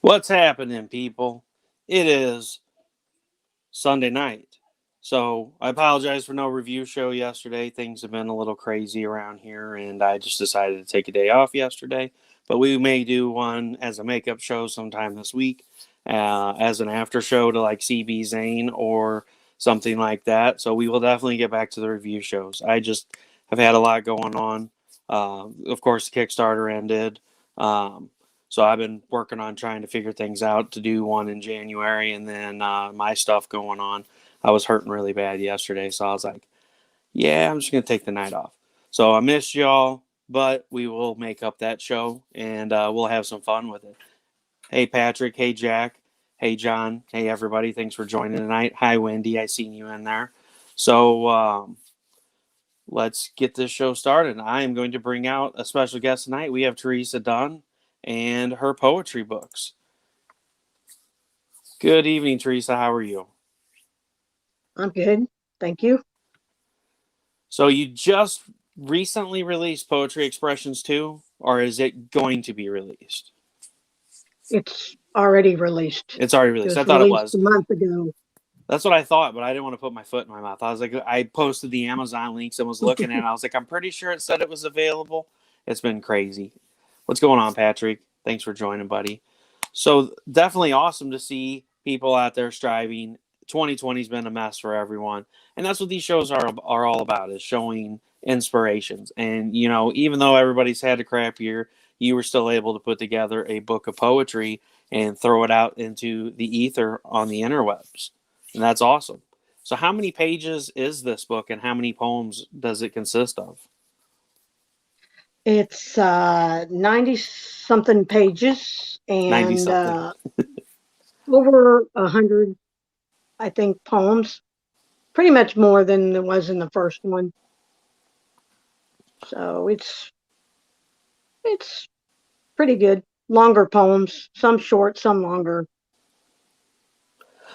What's happening, people? It is Sunday night. So I apologize for no review show yesterday. Things have been a little crazy around here, and I just decided to take a day off yesterday. But we may do one as a makeup show sometime this week, as an after show to like CB Zane or something like that. So we will definitely get back to the review shows. I just have had a lot going on. Of course, the Kickstarter ended. So I've been working on trying to figure things out to do one in January, and then my stuff going on. I was hurting really bad yesterday, so I was like, yeah, I'm just going to take the night off. So I missed y'all, but we will make up that show, and we'll have some fun with it. Hey, Patrick. Hey, Jack. Hey, John. Hey, everybody. Thanks for joining tonight. Hi, Wendy. I seen you in there. So let's get this show started. I am going to bring out a special guest tonight. We have Teresa Dunn and her poetry books. Good evening, Teresa. How are you? I'm good. Thank you. So you just recently released Poetry Expressions 2, or is it going to be released? It's already released. It's already It released. I was thought it released was. a month ago. That's what I thought, but I didn't want to put my foot in my mouth. I was like, I posted the Amazon links and was looking at it. I was like, I'm pretty sure it said it was available. It's been crazy. What's going on, Patrick? Thanks for joining, buddy. So definitely awesome to see people out there striving. 2020's been a mess for everyone, and that's what these shows are all about, is showing inspirations. And even though everybody's had a crap year, you were still able to put together a book of poetry and throw it out into the ether on the interwebs, and that's awesome. So how many pages is this book, and how many poems does it consist of? It's 90 something pages 90 and something. over 100, I think, poems. Pretty much more than there was in the first one. So it's pretty good. Longer poems, some short, some longer.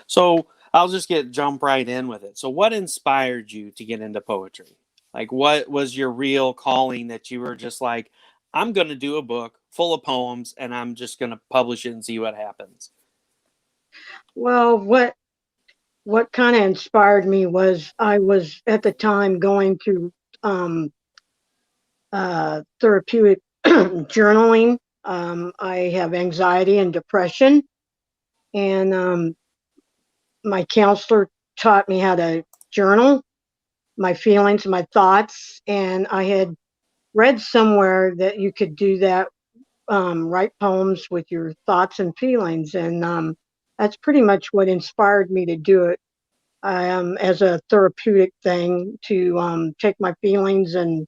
So I'll just jump right in with it. So what inspired you to get into poetry? Like, what was your real calling that you were just like, I'm going to do a book full of poems and I'm just going to publish it and see what happens? Well, what kind of inspired me was I was at the time going through therapeutic journaling. I have anxiety and depression, and my counselor taught me how to journal my feelings, my thoughts, and I had read somewhere that you could do that, write poems with your thoughts and feelings, and that's pretty much what inspired me to do it. As a therapeutic thing to take my feelings and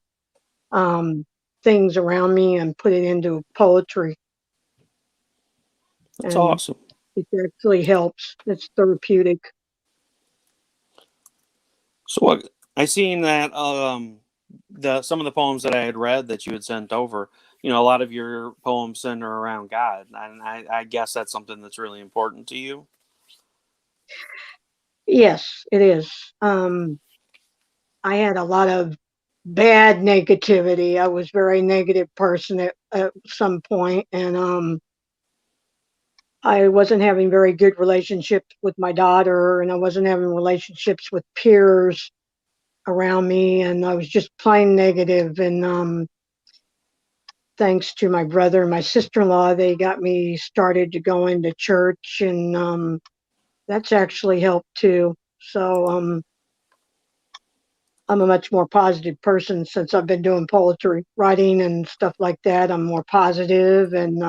um, things around me and put it into poetry. That's And awesome. it actually helps. It's therapeutic. So what I seen that the some of the poems that I had read that you had sent over, a lot of your poems center around God, and I guess that's something that's really important to you. Yes, it is. I had a lot of bad negativity. I was a very negative person at some point, and I wasn't having very good relationships with my daughter, and I wasn't having relationships with peers around me, and I was just plain negative. And thanks to my brother and my sister-in-law, they got me started to go into church, and that's actually helped too. So I'm a much more positive person since I've been doing poetry, writing, and stuff like that. I'm more positive, and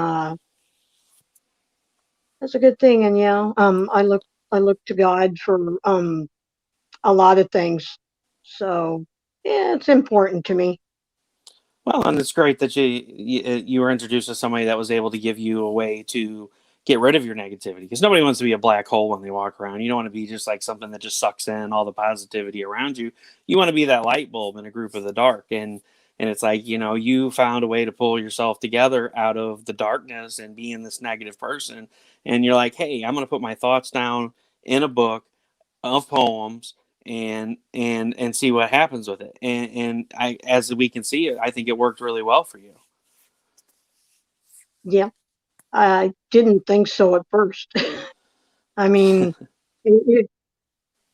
that's a good thing. And yeah, I look to God for a lot of things. So yeah, it's important to me. Well, and it's great that you were introduced to somebody that was able to give you a way to get rid of your negativity, because nobody wants to be a black hole when they walk around. You don't want to be just like something that just sucks in all the positivity around you. You want to be that light bulb in a group of the dark, and it's like, you found a way to pull yourself together out of the darkness and being this negative person, and you're like, hey, I'm going to put my thoughts down in a book of poems and see what happens with it. And I, as we can see, I think it worked really well for you. Yeah. I didn't think so at first. I mean,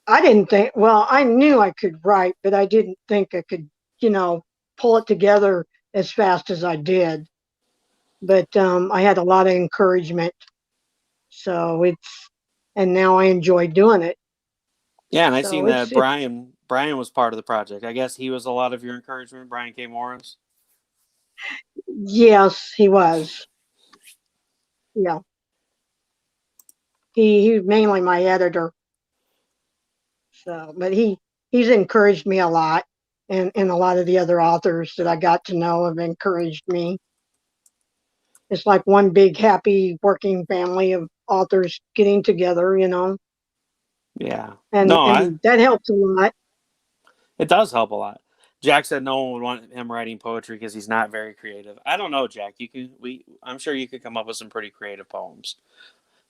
I didn't think, well, I knew I could write, but I didn't think I could, you know, pull it together as fast as I did. But I had a lot of encouragement. So and now I enjoy doing it. Yeah, and I So seen that Brian was part of the project. I guess he was a lot of your encouragement, Brian K. Morris. yes, he was. Yeah. He's mainly my editor. So, but he's encouraged me a lot, and a lot of the other authors that I got to know have encouraged me. It's like one big happy working family of authors getting together, you know, Yeah. and No, and that helps a lot. it does help a lot. Jack said no one would want him writing poetry because he's not very creative. I don't know, Jack. I'm sure you could come up with some pretty creative poems.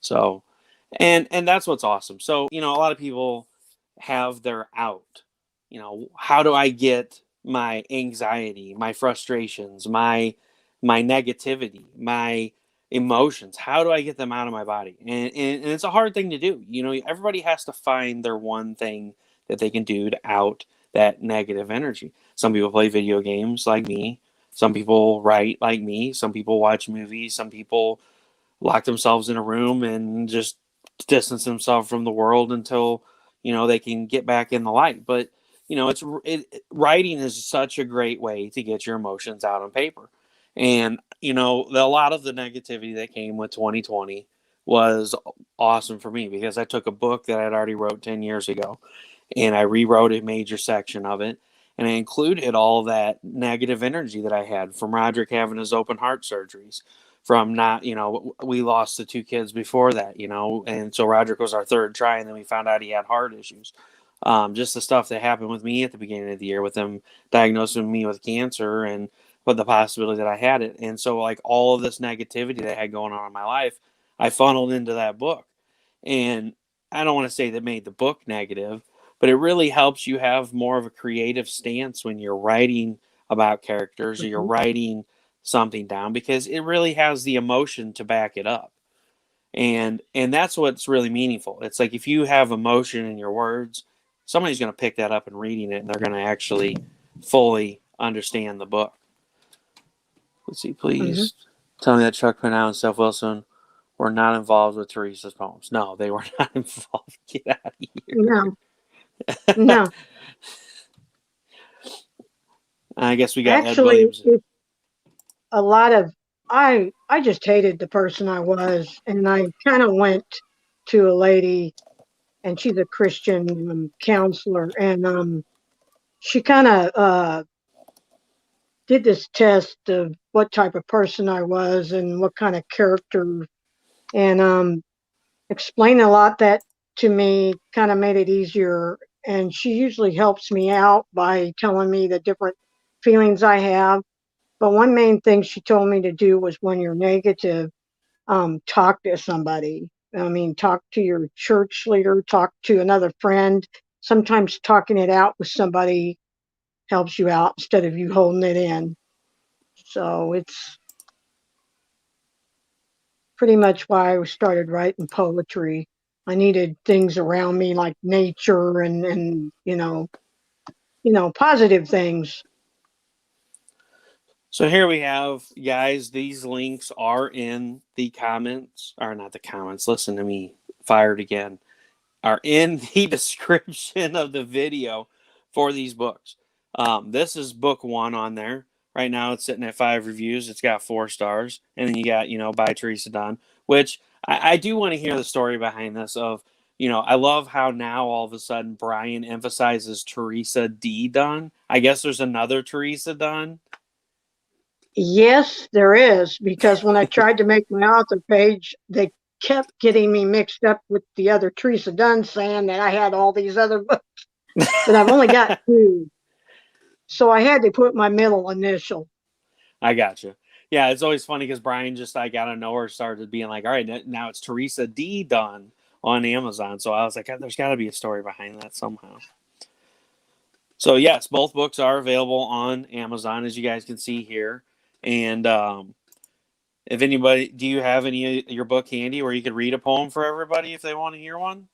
So, and that's what's awesome. So, a lot of people have their out. How do I get my anxiety, my frustrations, my negativity, my emotions? How do I get them out of my body? And it's a hard thing to do. Everybody has to find their one thing that they can do to out that negative energy. Some people play video games like me. Some people write like me. Some people watch movies. Some people lock themselves in a room and just distance themselves from the world until they can get back in the light. But writing is such a great way to get your emotions out on paper. And a lot of the negativity that came with 2020 was awesome for me because I took a book that I'd already wrote 10 years ago and I rewrote a major section of it. And I included all that negative energy that I had from Roderick having his open heart surgeries, from not, we lost the two kids before that, and so Roderick was our third try, and then we found out he had heart issues. Just the stuff that happened with me at the beginning of the year with them diagnosing me with cancer and with the possibility that I had it. And so, like, all of this negativity that I had going on in my life, I funneled into that book. And I don't want to say that made the book negative, but it really helps you have more of a creative stance when you're writing about characters or you're Mhm. writing something down because it really has the emotion to back it up. And that's what's really meaningful. It's like if you have emotion in your words, somebody's going to pick that up and reading it and they're going to actually fully understand the book. Let's see, Mhm. please tell me that Chuck Pennell and Steph Wilson were not involved with Teresa's poems. No, they were not involved. Get out of No, here. no. I guess we got Ed Actually, Williams. it's a lot of I just hated the person I was, and I kind of went to a lady, and she's a Christian counselor, and she kind of did this test of what type of person I was and what kind of character, and explained a lot that to me, kind of made it easier. And she usually helps me out by telling me the different feelings I have. But one main thing she told me to do was when you're negative, talk to somebody. I mean, talk to your church leader, talk to another friend. Sometimes talking it out with somebody helps you out instead of you holding it in. So it's pretty much why I started writing poetry. I needed things around me like nature and positive things. So here we have, guys, these links are in the comments, or not the comments, listen to me, fired again, are in the description of the video for these books. This is book one on there. Right now it's sitting at 5 reviews. It's got 4 stars. And then you got, by Teresa Dunn, which I do want to hear the story behind this of, I love how now all of a sudden Brian emphasizes Teresa D Dunn. I guess there's another Teresa Dunn. Yes, there is, because when I tried to make my author page, they kept getting me mixed up with the other Teresa Dunn, saying that I had all these other books, but I've only got 2. So I had to put my middle initial. I got you. Yeah, it's always funny because Brian just like out of nowhere started being like, all right, now it's Teresa D Dunn on Amazon. So I was like, there's got to be a story behind that somehow. So yes, both books are available on Amazon, as you guys can see here, and If anybody, do you have any of your book handy where you could read a poem for everybody if they want to hear one?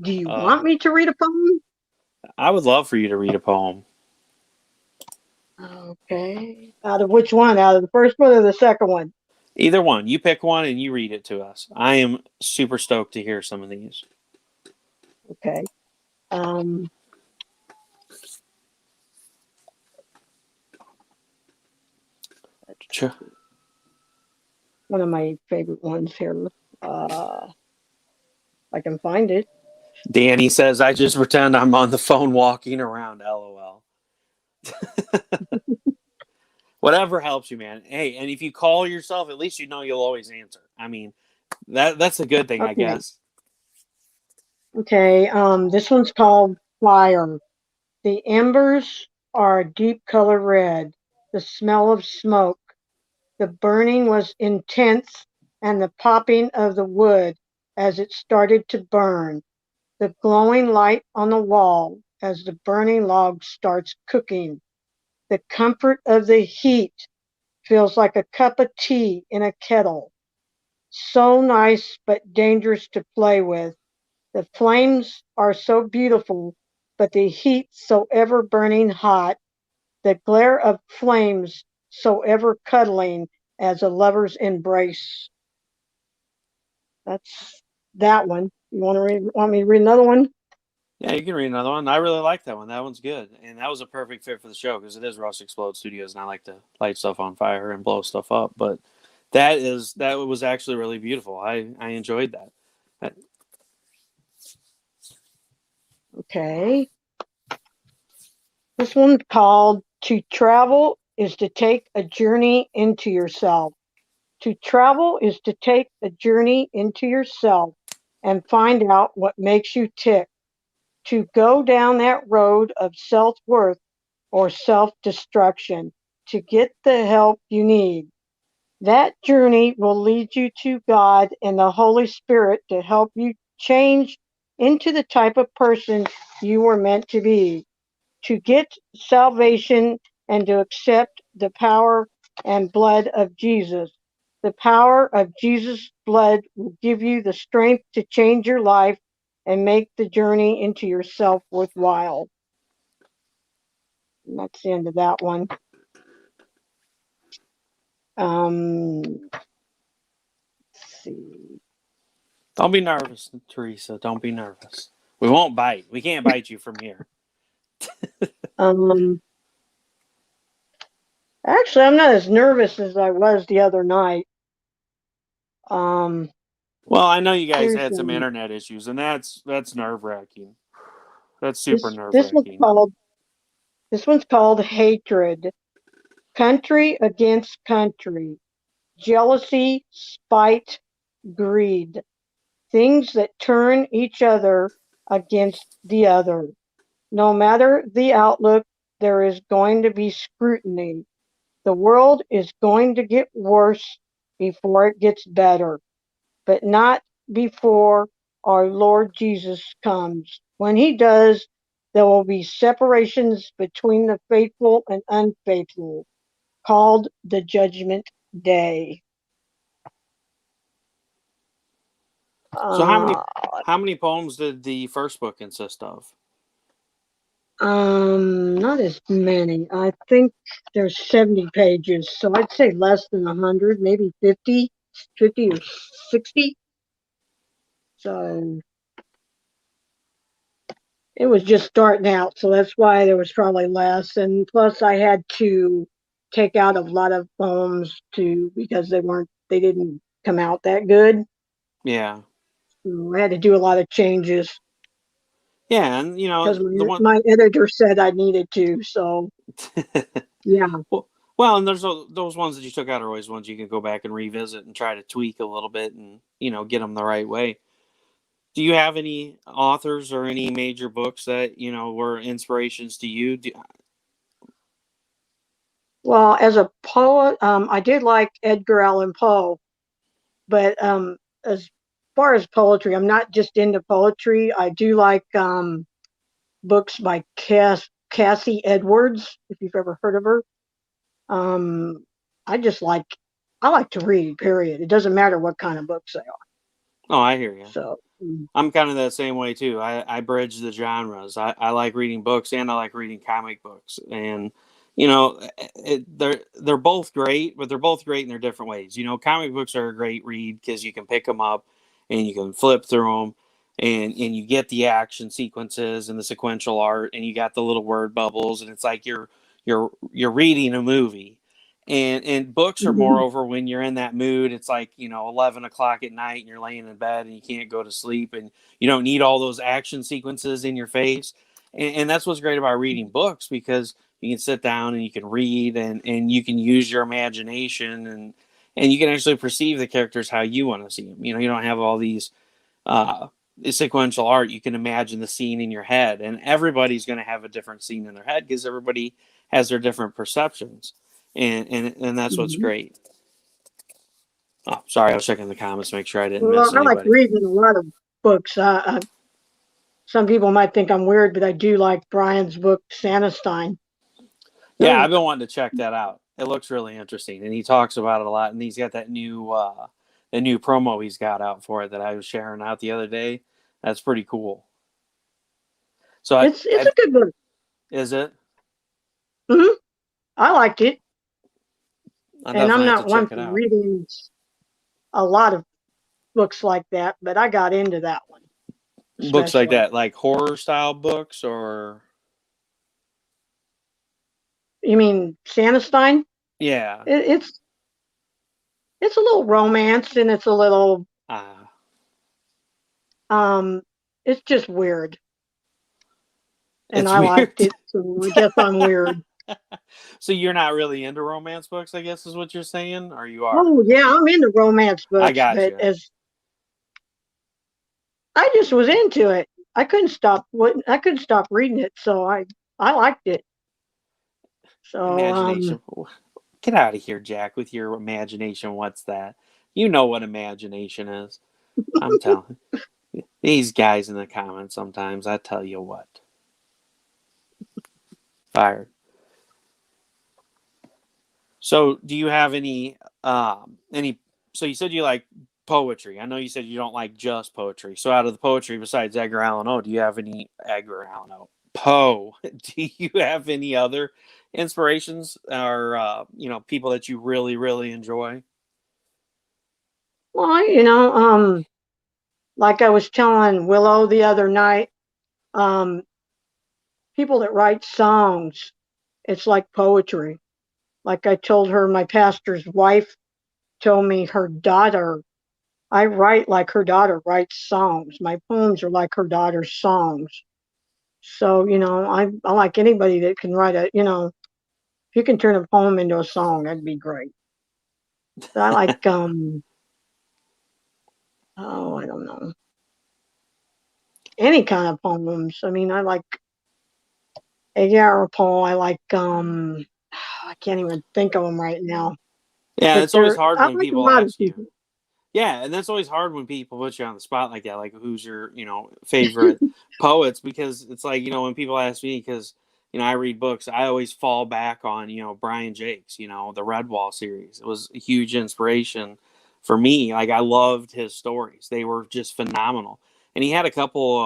Do you Uh, want me to read a poem? I would love for you to read a poem. Okay. Out of which one? Out of the first one or the second one? Either one. You pick one and you read it to us. I am super stoked to hear some of these. Okay. Um, One of my favorite ones here. I can find it. Danny says, I just pretend I'm on the phone walking around. LOL. Whatever helps you, man. Hey, and if you call yourself, at least you know you'll always answer. I mean, that's a good thing, I Okay. guess. Okay. This one's called Fire. The embers are a deep color red. The smell of smoke. The burning was intense, and the popping of the wood as it started to burn. The glowing light on the wall as the burning log starts cooking. The comfort of the heat feels like a cup of tea in a kettle. So nice but dangerous to play with. The flames are so beautiful, but the heat so ever burning hot. The glare of flames so ever cuddling as a lover's embrace. That's that one. You want me to read another one? Yeah, you can read another one. I really like that one. That one's good. And that was a perfect fit for the show because it is Rush Explode Studios, and I like to light stuff on fire and blow stuff up. But that was actually really beautiful. I enjoyed that. Okay. This one's called To Travel is to Take a Journey into Yourself. To travel is to take a journey into yourself and find out what makes you tick. To go down that road of self worth or self destruction to get the help you need. That journey will lead you to God and the Holy Spirit to help you change into the type of person you were meant to be, to get salvation and to accept the power and blood of Jesus. The power of Jesus' blood will give you the strength to change your life and make the journey into yourself worthwhile. And that's the end of that one. Let's see. Don't be nervous, Teresa. Don't be nervous. We won't bite. We can't bite you from here. Um, Actually, I'm not as nervous as I was the other night. Um, Well, I know you guys here's had some one. internet issues, and that's nerve wracking. That's super This nerve this one's wracking. called this one's called Hatred. Country against country. Jealousy, spite, greed. Things that turn each other against the other. No matter the outlook, there is going to be scrutiny. The world is going to get worse before it gets better, but not before our Lord Jesus comes. When he does, there will be separations between the faithful and unfaithful, called the Judgment Day. So Uh, how many poems did the first book consist of? not as many. I think there's 70 pages, so I'd say less than 100, maybe 50, 50 or 60. So it was just starting out, so that's why there was probably less. And plus, I had to take out a lot of poems too because they didn't come out that good. Yeah, So I had to do a lot of changes yeah, and you know because the one. my editor said I needed to. So yeah. well, and there's those ones that you took out are always ones you can go back and revisit and try to tweak a little bit and get them the right way. Do you have any authors or any major books that were inspirations to you? Well, as a poet, I did like Edgar Allan Poe, but as far as poetry, I'm not just into poetry. I do like books by Cassie Edwards, if you've ever heard of her. Um, I just like I like to read. Period. It doesn't matter what kind of books they are. Oh, I hear you. So, I'm kind of that same way too. I bridge the genres. I like reading books and I like reading comic books. And they're both great, but they're both great in their different ways. Comic books are a great read because you can pick them up and you can flip through them, and you get the action sequences and the sequential art, and you got the little word bubbles, and it's like you're reading a movie. And books are mhm, moreover when you're in that mood. It's like 11 o'clock at night and you're laying in bed and you can't go to sleep, and you don't need all those action sequences in your face. And that's what's great about reading books, because you can sit down and you can read, and you can use your imagination, and you can actually perceive the characters how you want to see them. You don't have all these uh, sequential art. You can imagine the scene in your head, and everybody's going to have a different scene in their head because everybody has their different perceptions, and that's what's mhm. great. Oh, sorry, I was checking the comments to make sure I didn't Well, miss I like anybody. reading a lot of books. Some people might think I'm weird, but I do like Brian's book, Sanestein. Yeah, Those, I've been wanting to check that out. It looks really interesting, and he talks about it a lot. And he's got the new promo he's got out for it that I was sharing out the other day. That's pretty cool. So it's a good book. is it? Hmm. I liked it, I'll and I'm definitely have to not one check it for out. reading a lot of books like that, but I got into that one Books like especially. that, like horror style books, or You mean Sanestein? yeah, It, it's it's a little romance and it's a little ah, um it's just weird. And it's I liked weird. it, so I guess I'm weird. So you're not really into romance books, I guess, is what you're saying, or you are? Oh yeah, I'm into romance I books, got but you. as I just was into it. I couldn't stop reading it, so I liked it. So Imagination. Get out of here, Jack, with your imagination. What's that? You know what imagination is. I'm telling these guys in the comments sometimes. I tell you what. Fired. So, do you have any? So you said you like poetry. I know you said you don't like just poetry. So, out of the poetry besides Edgar Allan Poe, do you have any Edgar Allan Poe? Do you have any other inspirations, or people that you really really enjoy? well, like I was telling Willow the other night, um, people that write songs, it's like poetry. Like I told her, my pastor's wife told me her daughter, I write like her daughter writes songs. My poems are like her daughter's songs. So, I like anybody that can write if you can turn a poem into a song, that'd be great. But I like, oh, I don't know, any kind of poems. I mean, I like Edgar Poe. I like, I can't even think of them right now. Yeah, But it's always hard I when like a people lot of ask you. people. Yeah, and that's always hard when people put you on the spot like that. Like, who's your, favorite poets? Because it's like, when people ask me, because I read books, I always fall back on, Brian Jakes, the Redwall series. It was a huge inspiration for me. Like, I loved his stories; they were just phenomenal. And he had a couple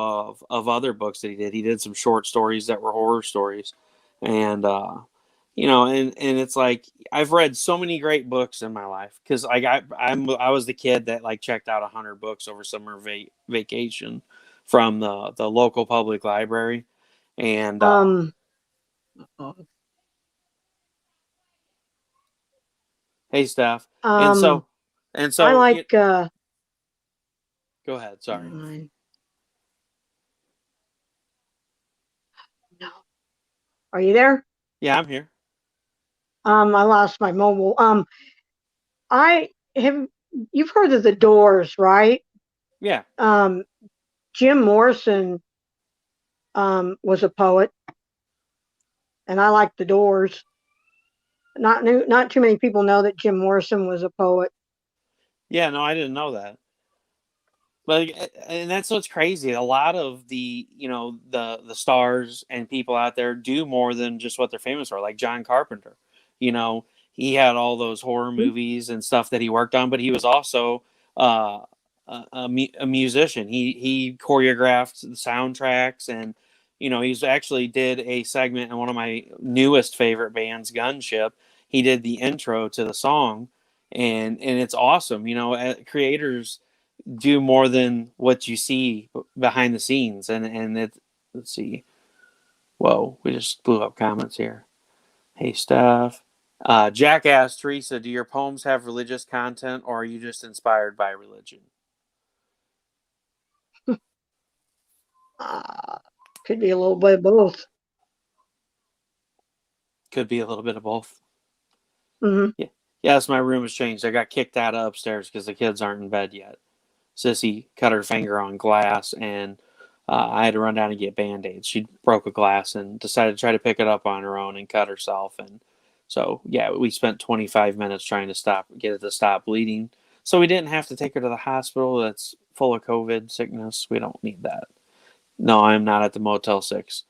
of other books that he did. He did some short stories that were horror stories, and and it's like I've read so many great books in my life, because like I was the kid that like checked out 100 books over summer vacation from the local public library, and Um, hey Steph, and um, so and I so like, go ahead, sorry. no, are you there? Yeah, I'm here. I lost my mobile. I have, you've heard of the Doors, right? Yeah, Um, Jim Morrison, was a poet, and I like the Doors. Not too many people know that Jim Morrison was a poet. yeah, no, I didn't know that. But and that's what's crazy. A lot of the the stars and people out there do more than just what they're famous for. Like John Carpenter, you know he had all those horror movies and stuff that he worked on, but he was also a musician. He choreographed the soundtracks, and he's actually did a segment in one of my newest favorite bands, Gunship. He did the intro to the song, and it's awesome. Creators do more than what you see behind the scenes, and let's see. Whoa, we just blew up comments here. Hey, Steph. Jackass Teresa, do your poems have religious content, or are you just inspired by religion? Could be a little bit of both. Could be a little bit of both. Mm-hmm. Yeah. Yes, my room has changed. I got kicked out of upstairs because the kids aren't in bed yet. Sissy cut her finger on glass, and I had to run down and get Band-Aids. She broke a glass and decided to try to pick it up on her own and cut herself. And so, yeah, we spent 25 minutes trying to get it to stop bleeding. So we didn't have to take her to the hospital that's full of COVID sickness. We don't need that. No, I'm not at the Motel 6.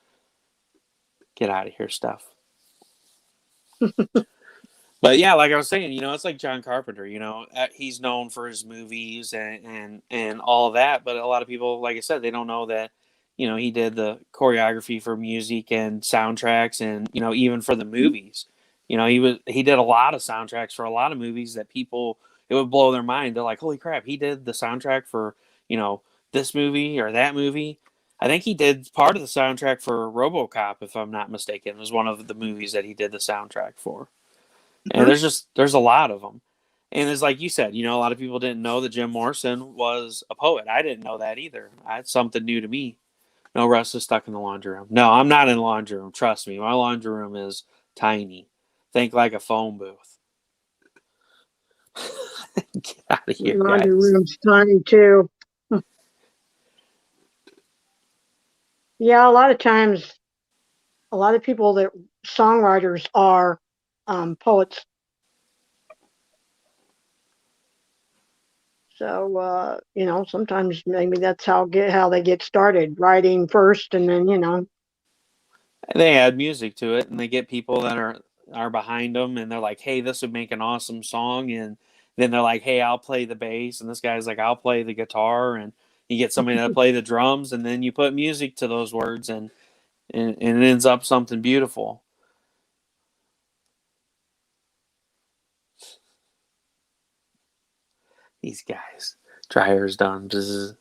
Get out of here, Steph. But yeah, like I was saying, it's like John Carpenter. He's known for his movies and all of that. But a lot of people, like I said, they don't know that he did the choreography for music and soundtracks, and even for the movies. He did a lot of soundtracks for a lot of movies that people, it would blow their mind. They're like, holy crap, he did the soundtrack for this movie or that movie. I think he did part of the soundtrack for RoboCop, if I'm not mistaken. It was one of the movies that he did the soundtrack for. And Mm-hmm. there's a lot of them. And it's like you said, a lot of people didn't know that Jim Morrison was a poet. I didn't know that either. That's something new to me. No, Russ is stuck in the laundry room. No, I'm not in the laundry room. Trust me. My laundry room is tiny. Think like a phone booth. Get out of here, Laundry guys. room's tiny too. Yeah, a lot of times, a lot of people that songwriters are poets. So sometimes maybe that's how they get started, writing first, and then. They add music to it, and they get people that are behind them, and they're like, hey, this would make an awesome song. And then they're like, hey, I'll play the bass, and this guy's like, I'll play the guitar. And you get somebody to play the drums, and then you put music to those words, and it ends up something beautiful. These guys. Dryer's done.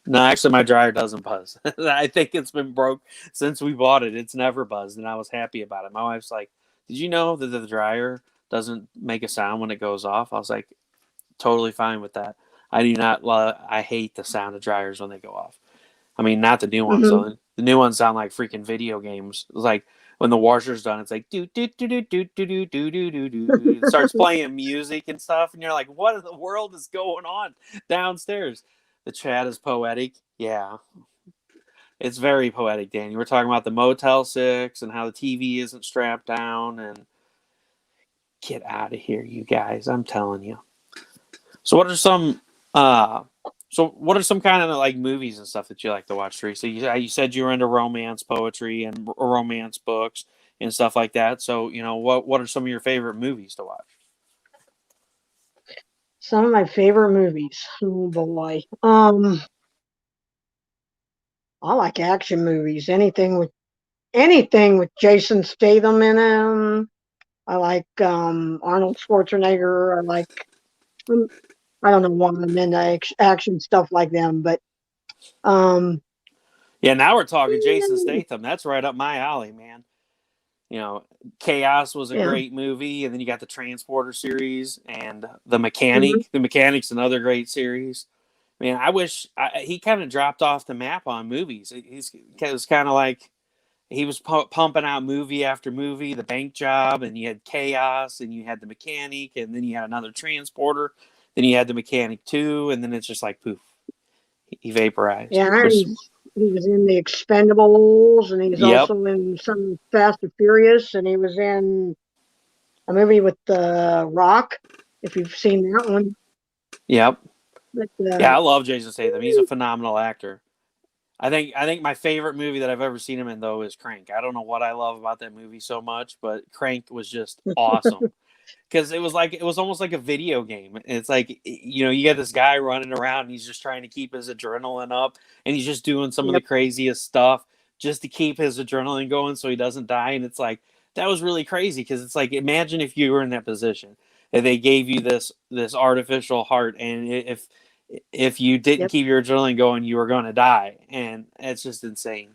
No, actually, my dryer doesn't buzz. I think it's been broke since we bought it. It's never buzzed, and I was happy about it. My wife's like, did you know that the dryer doesn't make a sound when it goes off? I was like, totally fine with that. I do not I hate the sound of dryers when they go off. I mean, not the new ones, Mm-hmm. though. The new ones sound like freaking video games. It's like when the washer's done, it's like do do do do do do do do do do do. It starts playing music and stuff, and you're like, what in the world is going on downstairs? The chat is poetic. Yeah, it's very poetic, Danny. We're talking about the Motel 6 and how the TV isn't strapped down, and get out of here, you guys. I'm telling you. So what are some what are some kind of like movies and stuff that you like to watch, Teresa? You said you were into romance poetry and romance books and stuff like that. So, what are some of your favorite movies to watch? Some of my favorite movies. Oh boy. I like action movies. Anything with Jason Statham in them. I like Arnold Schwarzenegger. Um, I don't know why I'm into action stuff like them, but um, Yeah, now we're talking Jason Statham. That's right up my alley, man. Chaos was a yeah. great movie, and then you got the Transporter series and The Mhm. Mechanic. The Mechanic's another great series. Man, I wish he kind of dropped off the map on movies. It was kind of like he was pumping out movie after movie, The Bank Job, and you had Chaos, and you had The Mechanic, and then you had another Transporter, then you had The Mechanic 2, and then it's just like poof, he vaporized. Yeah, Which, he was in the Expendables, and he's yep, also in some Fast and Furious, and he was in a movie with The Rock, if you've seen that one. yep, But yeah, I love Jason Statham. He's a phenomenal actor. I think my favorite movie that I've ever seen him in though is Crank. I don't know what I love about that movie so much, but Crank was just awesome. because it was almost like a video game. It's like, you get this guy running around and he's just trying to keep his adrenaline up, and he's just doing some of the Yep. craziest stuff just to keep his adrenaline going so he doesn't die. And it's like, that was really crazy, because it's like, imagine if you were in that position and they gave you this artificial heart, and if you didn't Yep. keep your adrenaline going, you were going to die. And it's just insane.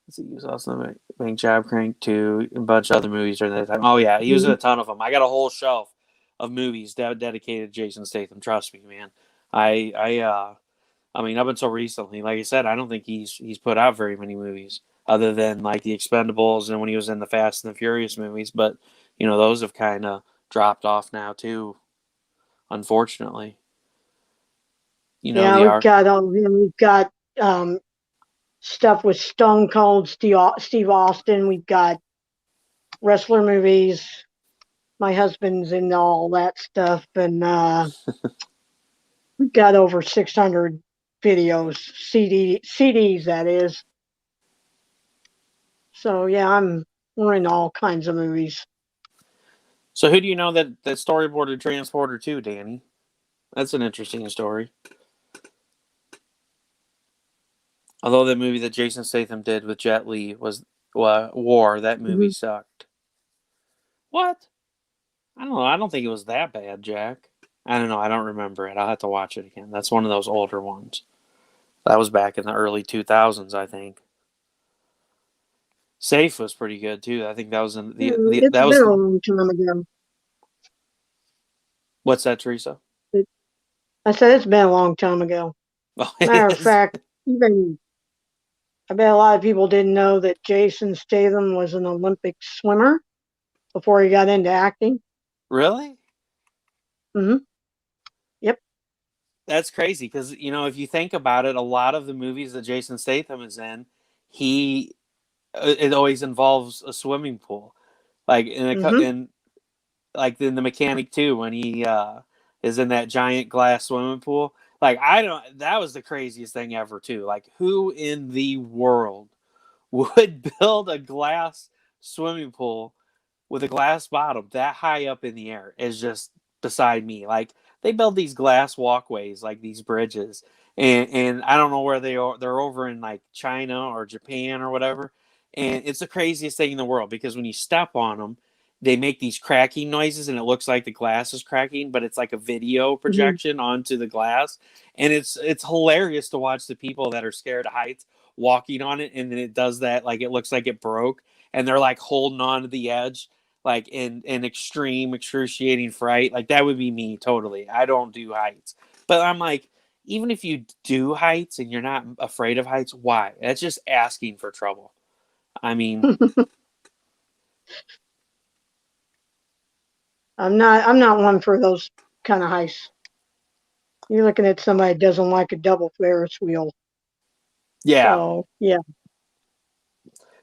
Let's see, he was also in Bank Job, Crank 2, a bunch of other movies during that time. Oh, yeah, he was in Mhm. a ton of them. I got a whole shelf of movies dedicated to Jason Statham. Trust me, man. I mean, up until recently, like I said, I don't think he's put out very many movies other than like the Expendables and when he was in the Fast and the Furious movies. But those have kind of dropped off now too, unfortunately. Yeah, The art. we've got um, stuff with Stone Cold Steve Austin. We've got wrestler movies. My husband's into all that stuff, and we've got over 600 videos, CDs, that is. So yeah, we're in all kinds of movies. So who do you know that storyboarded Transporter 2, Danny? That's an interesting story. Although the movie that Jason Statham did with Jet Li was War, that movie Mhm. sucked. What? I don't know. I don't think it was that bad, Jack. I don't know. I don't remember it. I'll have to watch it again. That's one of those older ones. That was back in the early 2000s, I think. Safe was pretty good too. I think that was in the It's that been was a long time ago. what's that, Teresa? It, I said it's been a long time ago. Oh, Matter it of is. fact, even I bet a lot of people didn't know that Jason Statham was an Olympic swimmer before he got into acting. Really? Hmm. Yep. That's crazy because if you think about it, a lot of the movies that Jason Statham is in, he it always involves a swimming pool, like Hmm. in the Mechanic too, when he is in that giant glass swimming pool. Like, I don't. That was the craziest thing ever too. Like, who in the world would build a glass swimming pool with a glass bottom that high up in the air? Is just beside me. Like, they build these glass walkways, like these bridges, and I don't know where they are. They're over in like China or Japan or whatever, and it's the craziest thing in the world because when you step on them, they make these cracking noises, and it looks like the glass is cracking, but it's like a video Hmm. projection onto the glass, and it's hilarious to watch the people that are scared of heights walking on it, and then it does that, like it looks like it broke, and they're like holding on to the edge, like in extreme excruciating fright. Like, that would be me totally. I don't do heights, but I'm like, even if you do heights and you're not afraid of heights, why? That's just asking for trouble. I mean, I'm not one for those kind of heists. You're looking at somebody that doesn't like a double Ferris wheel. yeah. So yeah.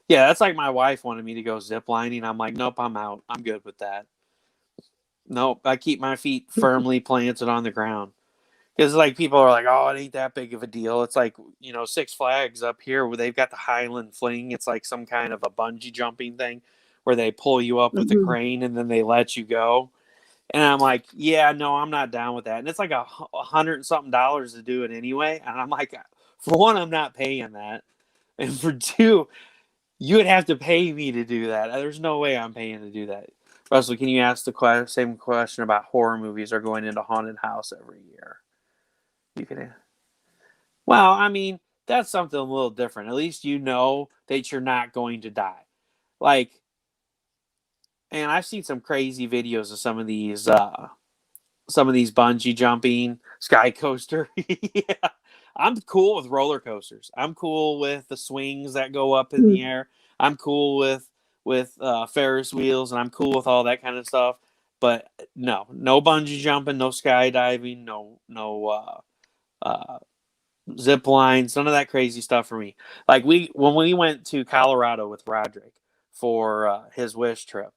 Yeah, that's like my wife wanted me to go zip lining. I'm like, nope, I'm out. I'm good with that. Nope, I keep my feet firmly planted on the ground. Because, like, people are like, oh, it ain't that big of a deal. It's like, Six Flags up here where they've got the Highland Fling. It's like some kind of a bungee jumping thing where they pull you up with a Hmm. crane and then they let you go. And I'm like, yeah, no, I'm not down with that. And it's like a hundred and something dollars to do it anyway. And I'm like, for one, I'm not paying that. And for two, you would have to pay me to do that. There's no way I'm paying to do that. Russell, can you ask the same question about horror movies or going into haunted house every year? You can. Well, I mean, that's something a little different. At least you know that you're not going to die. Like, and I've seen some crazy videos of some of these bungee jumping, sky coaster. Yeah. I'm cool with roller coasters. I'm cool with the swings that go up in the air. I'm cool with Ferris wheels, and I'm cool with all that kind of stuff. But no bungee jumping, no skydiving, no zip lines, none of that crazy stuff for me. Like, when we went to Colorado with Roderick for his Wish trip,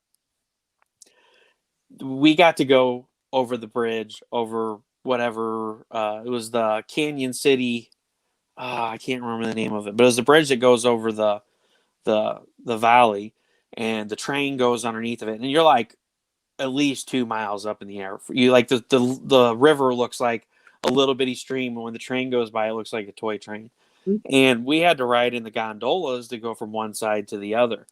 we got to go over the bridge over whatever it was, the Canyon City. I can't remember the name of it, but it was the bridge that goes over the valley, and the train goes underneath of it, and you're like at least 2 miles up in the air. You like the river looks like a little bitty stream, and when the train goes by, it looks like a toy train. And we had to ride in the gondolas to go from one side to the other.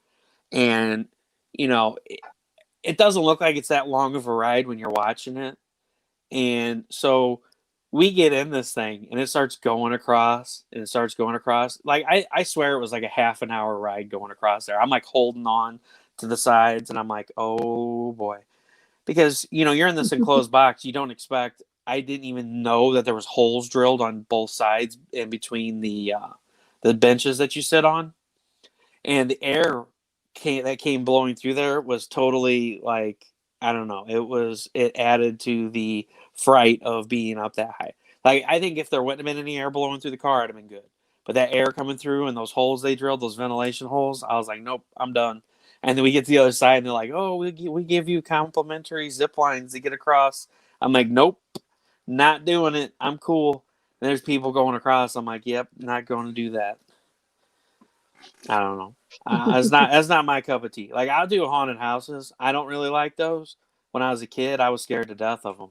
And it doesn't look like it's that long of a ride when you're watching it. And so we get in this thing, and it starts going across, and it starts going across. Like I swear it was like a half an hour ride going across there. I'm like holding on to the sides, and I'm like, oh boy, because you're in this enclosed box. You don't expect. I didn't even know that there was holes drilled on both sides in between the benches that you sit on, and the air that came blowing through there was totally like, I don't know. It added to the fright of being up that high. Like, I think if there wouldn't have been any air blowing through the car, it'd have been good. But that air coming through and those holes they drilled, those ventilation holes, I was like, nope, I'm done. And then we get to the other side, and they're like, oh, we give you complimentary zip lines to get across. I'm like, nope, not doing it. I'm cool. And there's people going across. I'm like, yep, not going to do that. I don't know. That's not my cup of tea. Like, I'll do haunted houses. I don't really like those. When I was a kid, I was scared to death of them.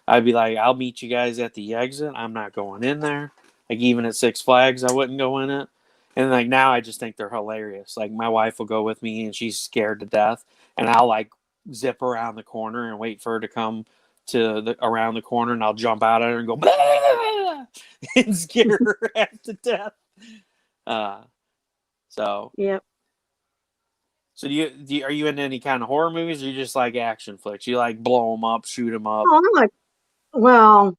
I'd be like, I'll meet you guys at the exit. I'm not going in there. Like, even at Six Flags, I wouldn't go in it. And like now, I just think they're hilarious. Like, my wife will go with me, and she's scared to death, and I'll like zip around the corner and wait for her to come around the corner, and I'll jump out at her and go and scare her half to death. Uh, so Yep. So are you into any kind of horror movies, or you just like action flicks? You like blow them up, shoot them up? Oh, I'm like, well,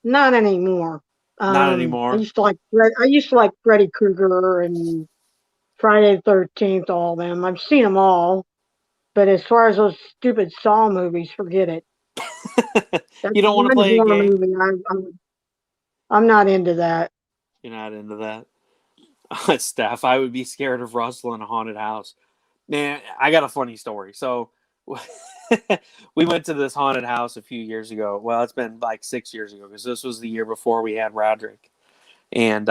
not anymore. Not I anymore. used to like Freddy Krueger and Friday the 13th, all of them. I've seen them all, but as far as those stupid Saw movies, forget it. That's You don't want to one play a horror game? movie. I'm not into that. You're not into that. Steph, I would be scared of Russell in a haunted house. Man, I got a funny story. So we went to this haunted house a few years ago. Well, it's been like 6 years ago, because this was the year before we had Roderick. And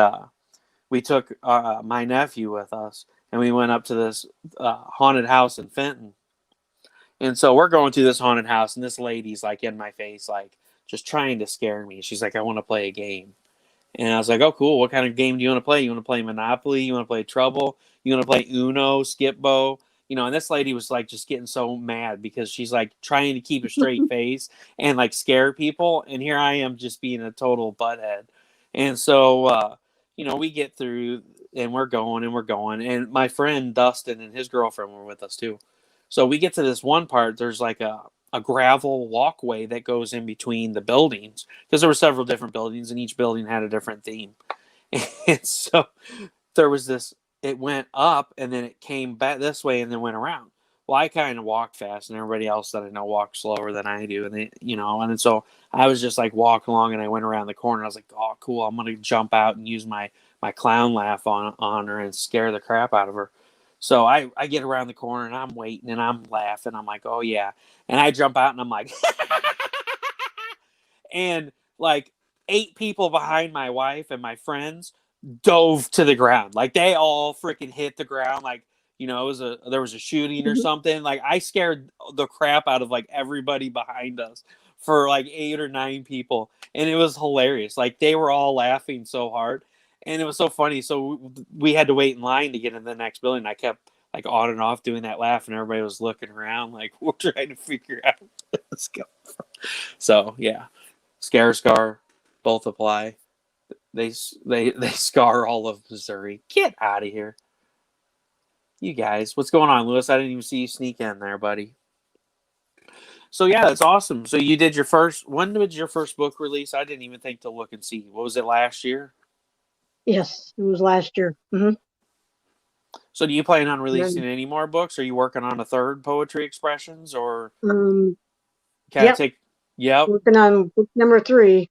we took my nephew with us, and we went up to this haunted house in Fenton. And so we're going through this haunted house, and this lady's like in my face, like just trying to scare me. She's like, I want to play a game. And I was like, oh, cool. What kind of game do you want to play? You want to play Monopoly? You want to play Trouble? You want to play Uno, Skip-Bo? And this lady was like just getting so mad because she's like trying to keep a straight face and like scare people. And here I am just being a total butthead. And so, we get through, and we're going and we're going. And my friend Dustin and his girlfriend were with us too. So we get to this one part. There's like a gravel walkway that goes in between the buildings, because there were several different buildings, and each building had a different theme. And so there was this, it went up, and then it came back this way, and then went around. Well, I kind of walk fast, and everybody else that I know walks slower than I do. And and then so I was just like walking along, and I went around the corner. I was like, oh, cool. I'm going to jump out and use my clown laugh on her and scare the crap out of her. So I get around the corner, and I'm waiting, and I'm laughing. I'm like, oh yeah. And I jump out, and I'm like, and like 8 people behind my wife and my friends dove to the ground. Like, they all freaking hit the ground. Like, there was a shooting or something. Like, I scared the crap out of like everybody behind us for like 8 or 9 people. And it was hilarious. Like, they were all laughing so hard. And it was so funny. So we had to wait in line to get in the next building. I kept like on and off doing that laugh, and everybody was looking around like, we're trying to figure out where this going from. So yeah, scare scar, both apply. They scar all of Missouri. Get out of here, you guys. What's going on, Lewis? I didn't even see you sneak in there, buddy. So yeah, that's awesome. So you did your first. When was your first book release? I didn't even think to look and see. What was it, last year? Yes, it was last year. So do you plan on releasing Then, any more books? Are you working on a third Poetry Expressions, or um, kind of yep, take? Yep. working on book number 3. So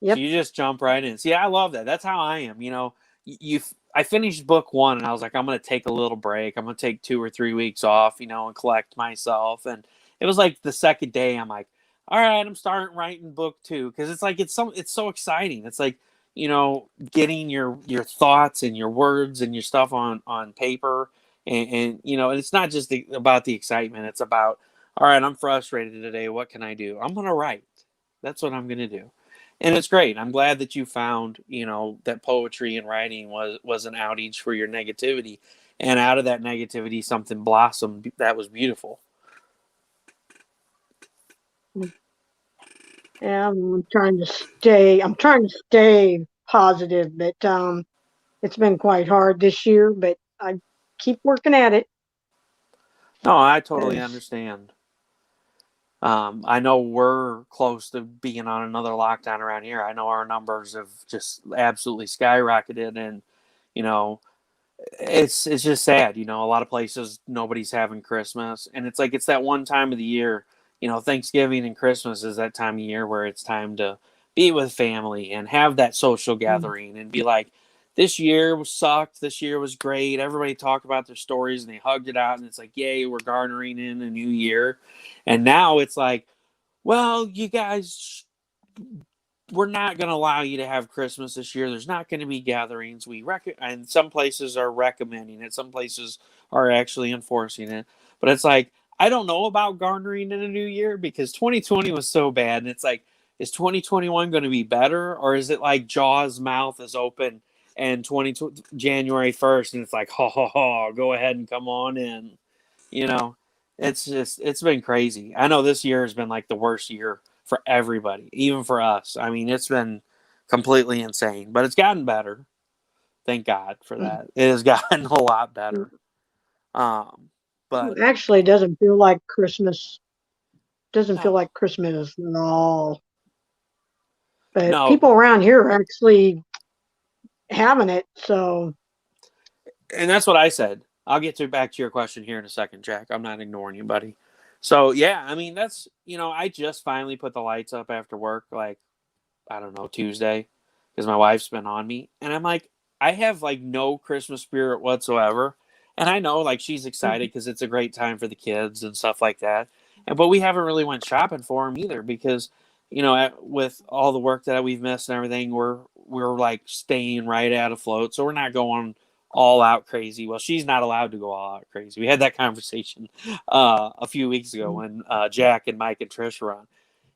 Yep. you just jump right in. See, I love that. That's how I am. I finished book 1, and I was like, I'm going to take a little break. I'm going to take 2 or 3 weeks off, and collect myself. And it was like the second day, I'm like, all right, I'm starting writing book 2, because it's like it's so exciting. It's like getting your thoughts and your words and your stuff on paper, and it's not just about the excitement. It's about all right, I'm frustrated today. What can I do? I'm going to write. That's what I'm going to do. And it's great. I'm glad that you found, that poetry and writing was an outage for your negativity. And out of that negativity, something blossomed that was beautiful. Yeah, I'm trying to stay positive, but it's been quite hard this year, but I keep working at it. No, I totally 'Cause, understand. I know we're close to being on another lockdown around here. I know our numbers have just absolutely skyrocketed, and you know, it's just sad. A lot of places nobody's having Christmas, and it's like it's that one time of the year. Thanksgiving and Christmas is that time of year where it's time to be with family and have that social gathering and be like, this year was sucked. This year was great. Everybody talked about their stories and they hugged it out, and it's like, yay, we're garnering in a new year. And now it's like, well, you guys, we're not going to allow you to have Christmas this year. There's not going to be gatherings. And some places are recommending it. Some places are actually enforcing it. But it's like, I don't know about garnering in a new year because 2020 was so bad. And it's like, is 2021 going to be better? Or is it like Jaws' mouth is open and January 1st and it's like, ha ha ha, go ahead and come on in. You know, it's been crazy. I know this year has been like the worst year for everybody, even for us. I mean, it's been completely insane, but it's gotten better. Thank God for that. It has gotten a lot better. Um, but Actually, it doesn't feel like Christmas. Doesn't feel no, like Christmas at all. But no, people around here are actually having it. So, and that's what I said. I'll get back to your question here in a second, Jack. I'm not ignoring you, buddy. So yeah, I mean that's I just finally put the lights up after work, like I don't know, Tuesday, because my wife's been on me. And I'm like, I have like no Christmas spirit whatsoever. And I know like she's excited because it's a great time for the kids and stuff like that. But we haven't really went shopping for them either because, with all the work that we've missed and everything, we're like staying right out afloat. So we're not going all out crazy. Well, she's not allowed to go all out crazy. We had that conversation a few weeks ago when Jack and Mike and Trish were on.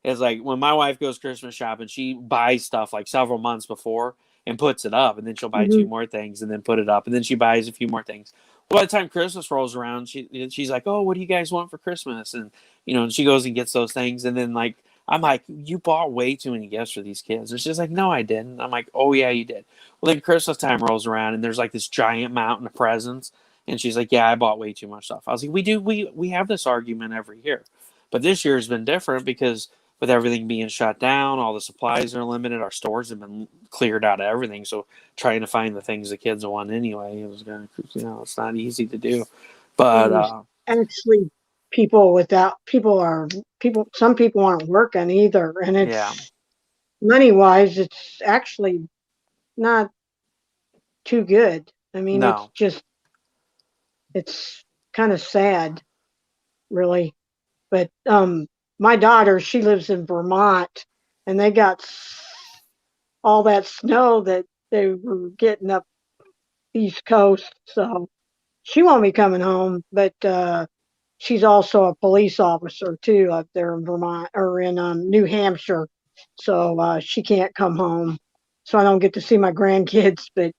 Is like when my wife goes Christmas shopping, she buys stuff like several months before and puts it up, and then she'll buy two mhm, more things and then put it up, and then she buys a few more things. Well, by the time Christmas rolls around, she's like, "Oh, what do you guys want for Christmas?" And she goes and gets those things, and then like I'm like, "You bought way too many gifts for these kids." And she's like, "No, I didn't." I'm like, "Oh yeah, you did." Well, then Christmas time rolls around, and there's like this giant mountain of presents, and she's like, "Yeah, I bought way too much stuff." I was like, "We have this argument every year, but this year has been different because." With everything being shut down, all the supplies are limited. Our stores have been cleared out of everything. So trying to find the things the kids want anyway, it was going to, it's not easy to do. But there's actually people. Some people aren't working either, and yeah, it's money wise, it's actually not too good. I mean, no, it's kind of sad, really. But my daughter, she lives in Vermont, and they got all that snow that they were getting up East Coast. So she won't be coming home, but she's also a police officer too up there in Vermont or in New Hampshire. So she can't come home. So I don't get to see my grandkids. But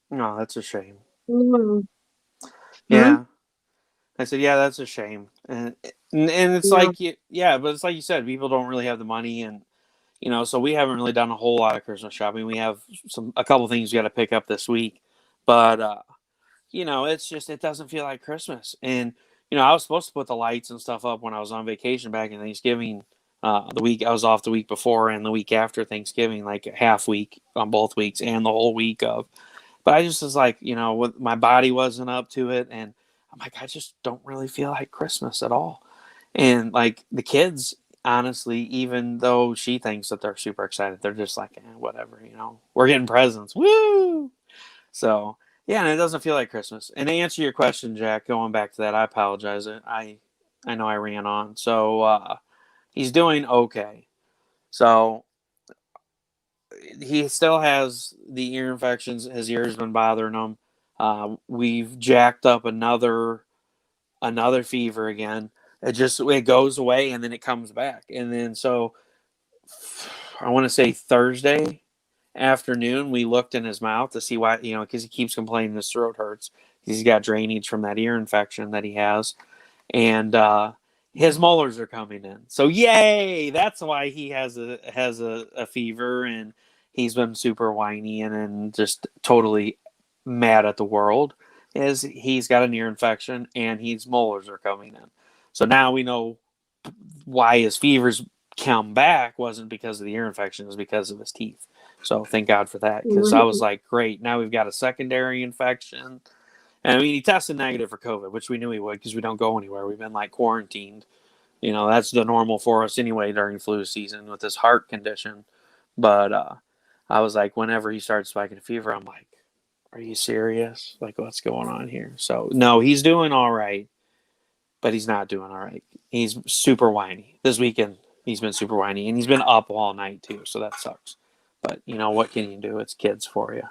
no, that's a shame. mm, hmm, Yeah. I said, yeah, that's a shame. And it's yeah, like, yeah, but it's like you said, people don't really have the money. And, so we haven't really done a whole lot of Christmas shopping. We have a couple things we got to pick up this week. But, it's just it doesn't feel like Christmas. And I was supposed to put the lights and stuff up when I was on vacation back in Thanksgiving. The week I was off the week before and the week after Thanksgiving, like a half week on both weeks and the whole week of. But I just was like, my body wasn't up to it, and I'm like, I just don't really feel like Christmas at all. And like the kids, honestly, even though she thinks that they're super excited, they're just like, whatever, we're getting presents, woo! So yeah, and it doesn't feel like Christmas. And to answer your question, Jack, going back to that, I apologize. I know I ran on. So he's doing okay. So he still has the ear infections. His ear's been bothering him. We've jacked up another fever again. it goes away and then it comes back. And then so I want to say Thursday afternoon, we looked in his mouth to see why, because he keeps complaining his throat hurts. He's got drainage from that ear infection that he has. And his molars are coming in. So yay! That's why he has a fever, and he's been super whiny and just totally mad at the world. Is he's got an ear infection and his molars are coming in. So now we know why his fevers come back wasn't because of the ear infection, it was because of his teeth. So thank God for that, because I was like, great, now we've got a secondary infection. And I mean, he tested negative for COVID, which we knew he would because we don't go anywhere. We've been like quarantined. That's the normal for us anyway during flu season with this heart condition. But I was like, whenever he started spiking a fever, I'm like, are you serious? Like, what's going on here? So, no, he's doing all right, but he's not doing all right. He's super whiny. This weekend, he's been super whiny, and he's been up all night, too, so that sucks. But, what can you do? It's kids for you.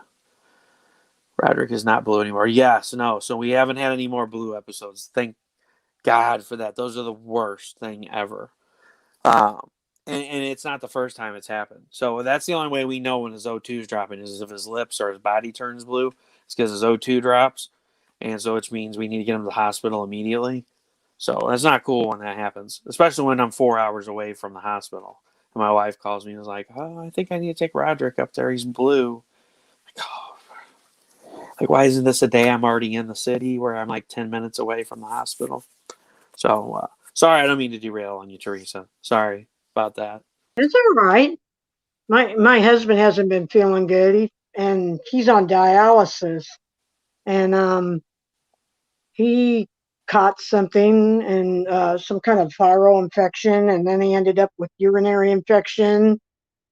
Roderick is not blue anymore. Yes, no. So we haven't had any more blue episodes. Thank God for that. Those are the worst thing ever. And it's not the first time it's happened. So that's the only way we know when his O2 is dropping is if his lips or his body turns blue. It's because his O2 drops. And so which means we need to get him to the hospital immediately. So that's not cool when that happens, especially when I'm 4 hours away from the hospital. And my wife calls me and is like, oh, I think I need to take Roderick up there. He's blue. Like, oh, like, why isn't this a day I'm already in the city where I'm like 10 minutes away from the hospital? So, sorry, I don't mean to derail on you, Teresa. Sorry about that. It's all right. My husband hasn't been feeling good, and he's on dialysis, and he caught something and some kind of viral infection, and then he ended up with urinary infection.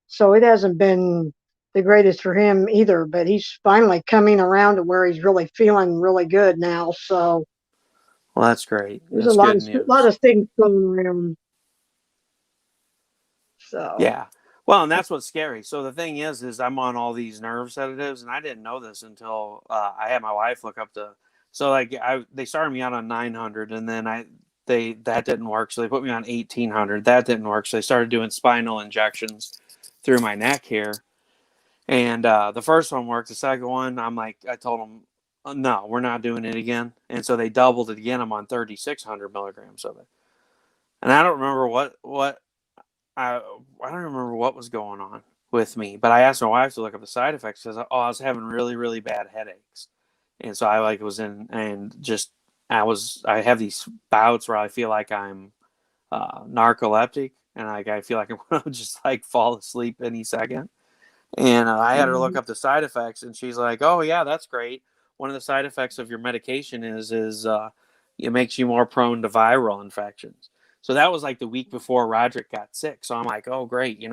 So it hasn't been the greatest for him either, but he's finally coming around to where he's really feeling really good now. So Well, that's great. there's a That's lot good of news. things going around. So Yeah. Well, and that's what's scary. So the thing is I'm on all these nerve sedatives, and I didn't know this until I had my wife look up the. So like they started me out on 900, and then that didn't work, so they put me on 1800. That didn't work, so they started doing spinal injections through my neck here. And the first one worked. The second one, I told them, no, we're not doing it again. And so they doubled it again. I'm on 3,600 milligrams of it. And I don't remember I don't remember what was going on with me. But I asked my wife to look up the side effects because I was having really, really bad headaches. And so I was in and just I have these bouts where I feel like I'm narcoleptic, and I feel like I'm going to just like fall asleep any second. And I had her look up the side effects, and she's like, "Oh yeah, that's great. One of the side effects of your medication is it makes you more prone to viral infections." So that was like the week before Roderick got sick. So I'm like, "Oh great,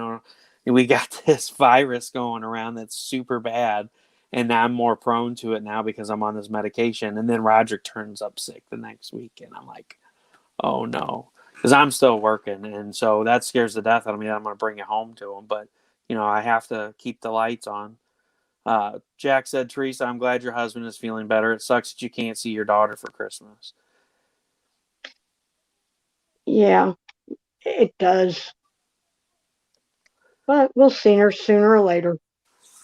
we got this virus going around that's super bad, and now I'm more prone to it now because I'm on this medication." And then Roderick turns up sick the next week, and I'm like, "Oh no." Because I'm still working, and so that scares the death out of me that I'm going to bring it home to him. But I have to keep the lights on. Jack said, Teresa, I'm glad your husband is feeling better. It sucks that you can't see your daughter for Christmas. yeah, it does. But we'll see her sooner or later.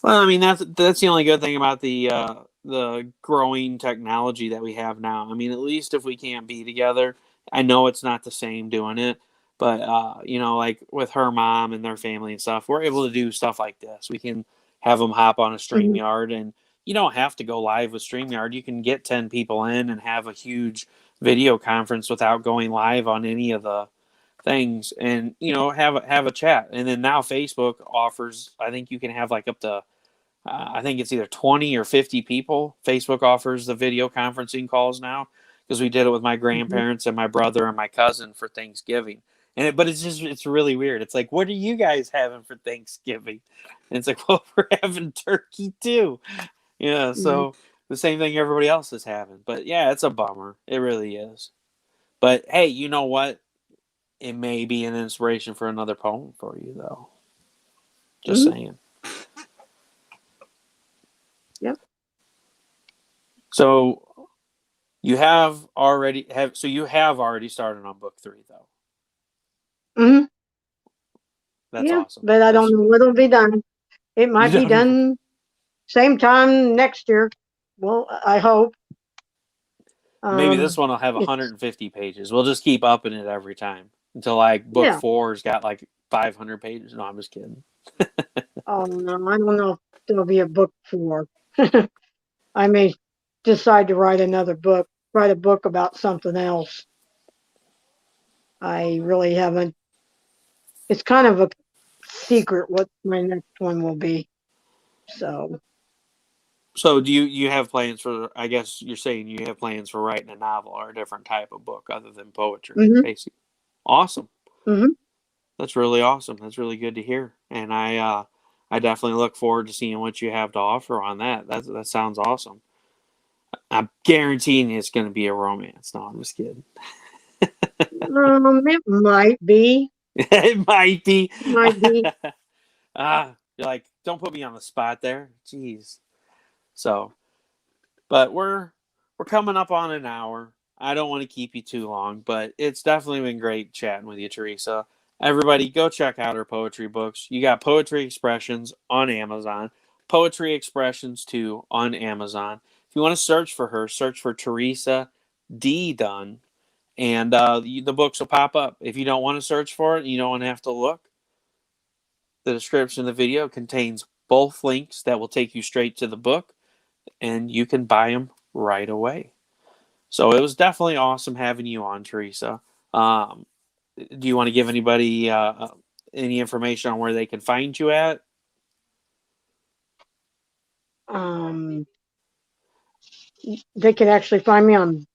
Well, I mean that's the only good thing about the growing technology that we have now. I mean, at least if we can't be together, I know it's not the same doing it, but like with her mom and their family and stuff, we're able to do stuff like this. We can have them hop on a Mhm. StreamYard, and you don't have to go live with StreamYard. You can get 10 people in and have a huge video conference without going live on any of the things, and have a chat. And then now Facebook offers, I think you can have like up to I think it's either 20 or 50 people. Facebook offers the video conferencing calls now, because we did it with my Mhm. grandparents and my brother and my cousin for Thanksgiving. But it's really weird. It's like, what are you guys having for Thanksgiving? And it's like, well, we're having turkey too. Yeah, Mhm. so the same thing everybody else is having. But yeah, it's a bummer. It really is. But hey, you know what? It may be an inspiration for another poem for you, though. Just Mhm. saying. Yep. So You have already started on book 3 though. Hmm. That's Yeah, awesome. but I don't know when it'll be done. It You might be don't know. done same time next year. Well, I hope. Maybe this Um, one will have it's 150 pages. We'll just keep upping it every time until like book yeah. 4's got like 500 pages. No, I'm just kidding. Oh no, I don't know if there'll be a book 4. I may decide to write another book, write a book about something else. I really haven't. It's kind of a secret what my next one will be. So, So do you have plans for? I guess you're saying you have plans for writing a novel or a different type of book other than poetry, hmm basically. Awesome. hmm That's really awesome. That's really good to hear. And I definitely look forward to seeing what you have to offer on that. That sounds awesome. I'm guaranteeing it's going to be a romance. No, I'm just kidding. it might be, It might be. might be. You're like, don't put me on the spot there. Jeez. So, but we're coming up on an hour. I don't want to keep you too long, but it's definitely been great chatting with you, Teresa. Everybody, go check out her poetry books. You got Poetry Expressions on Amazon, Poetry Expressions 2 on Amazon. If you want to search for her, search for Teresa D Dunn, and the books will pop up. If you don't want to search for it, you don't want to have to look. The description of the video contains both links that will take you straight to the book, and you can buy them right away. So it was definitely awesome having you on, Teresa. Um, do you want to give anybody any information on where they can find you at? Um, they can actually find me on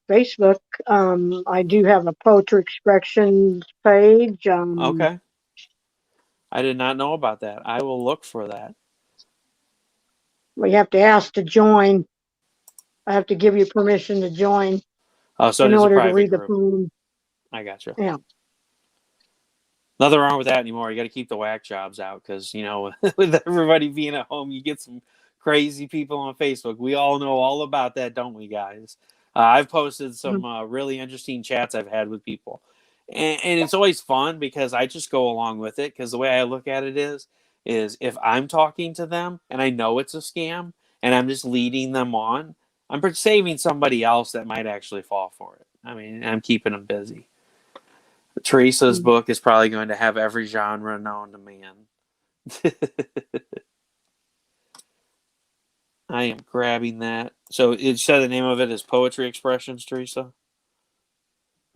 Facebook. I do have a poetry expressions page. Okay. I did not know about that. I will look for that. We have to ask to join. I have to give you permission to join Oh, so it in is a order to private read the group. poem. I gotcha. Yeah. Nothing wrong with that anymore. You got to keep the whack jobs out because, with everybody being at home, you get some crazy people on Facebook. We all know all about that, don't we, guys? I've posted some really interesting chats I've had with people. And it's always fun because I just go along with it because the way I look at it is if I'm talking to them and I know it's a scam and I'm just leading them on, I'm saving somebody else that might actually fall for it. I mean, I'm keeping them busy. Teresa's Mhm. book is probably going to have every genre known to man. I am grabbing that. So it said the name of it is Poetry Expressions, Teresa.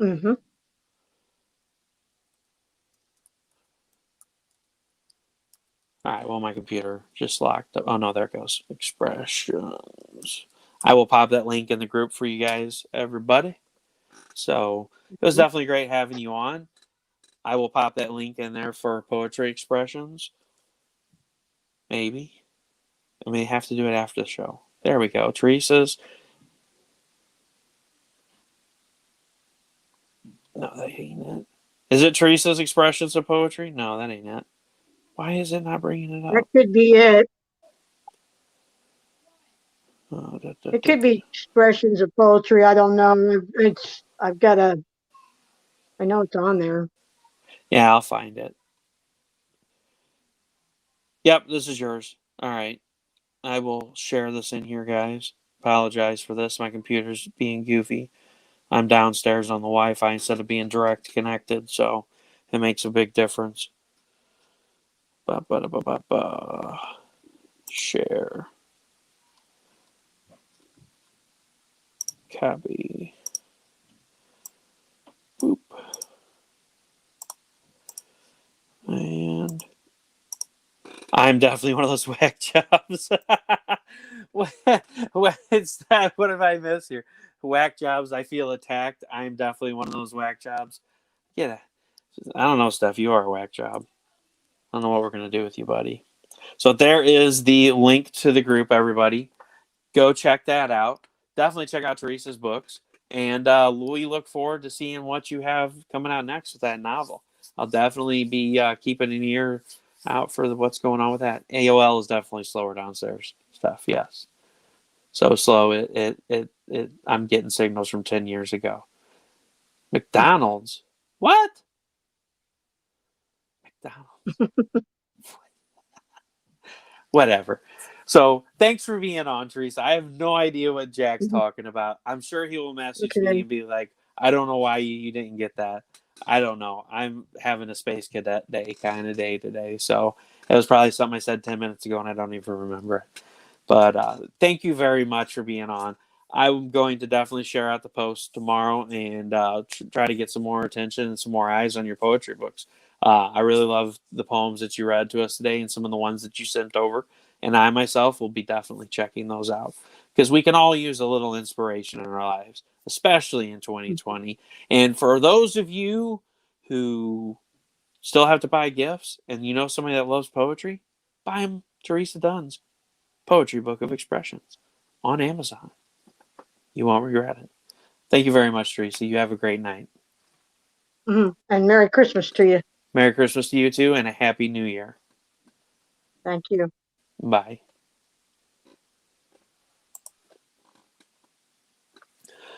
Mhm. All right. Well, my computer just locked up. Oh no, there it goes. Expressions. I will pop that link in the group for you guys, everybody. So it was definitely great having you on. I will pop that link in there for Poetry Expressions. Maybe. I may have to do it after the show. There we go. Teresa's. No, that ain't it. Is it Teresa's Expressions of Poetry? No, that ain't it. Why is it not bringing it That up? could be it. Oh, It could be expressions of poetry. I don't know. It's. I've got a. I know it's on there. Yeah, I'll find it. Yep, this is yours. All right. I will share this in here, guys. Apologize for this. My computer's being goofy. I'm downstairs on the Wi Fi instead of being direct connected, so it makes a big difference. Ba, ba, da, ba, ba, ba. Share. Copy. Boop. And I'm definitely one of those whack jobs. What's that? What have I missed here? Whack jobs. I feel attacked. I'm definitely one of those whack jobs. Yeah. I don't know, Steph. You are a whack job. I don't know what we're going to do with you, buddy. So there is the link to the group, everybody. Go check that out. Definitely check out Teresa's books. And we look forward to seeing what you have coming out next with that novel. I'll definitely be keeping an ear out for what's going on with that. AOL is definitely slower downstairs stuff, yes. so slow. I'm getting signals from 10 years ago. McDonald's. What? McDonald's. Whatever. So thanks for being on, Teresa. I have no idea what Jack's talking about. I'm sure he will message me Okay. and be like, I don't know why you didn't get that. I don't know. I'm having a space cadet day kind of day today. So it was probably something I said 10 minutes ago and I don't even remember. But thank you very much for being on. I'm going to definitely share out the post tomorrow and try to get some more attention and some more eyes on your poetry books. I really love the poems that you read to us today and some of the ones that you sent over. And I myself will be definitely checking those out because we can all use a little inspiration in our lives, especially in 2020. And for those of you who still have to buy gifts and you know somebody that loves poetry, buy them Teresa Dunn's Poetry Book of Expressions on Amazon. You won't regret it. Thank you very much, Teresa. You have a great night. And Merry Christmas to you. Merry Christmas to you too, and a Happy New Year. Thank you. Bye.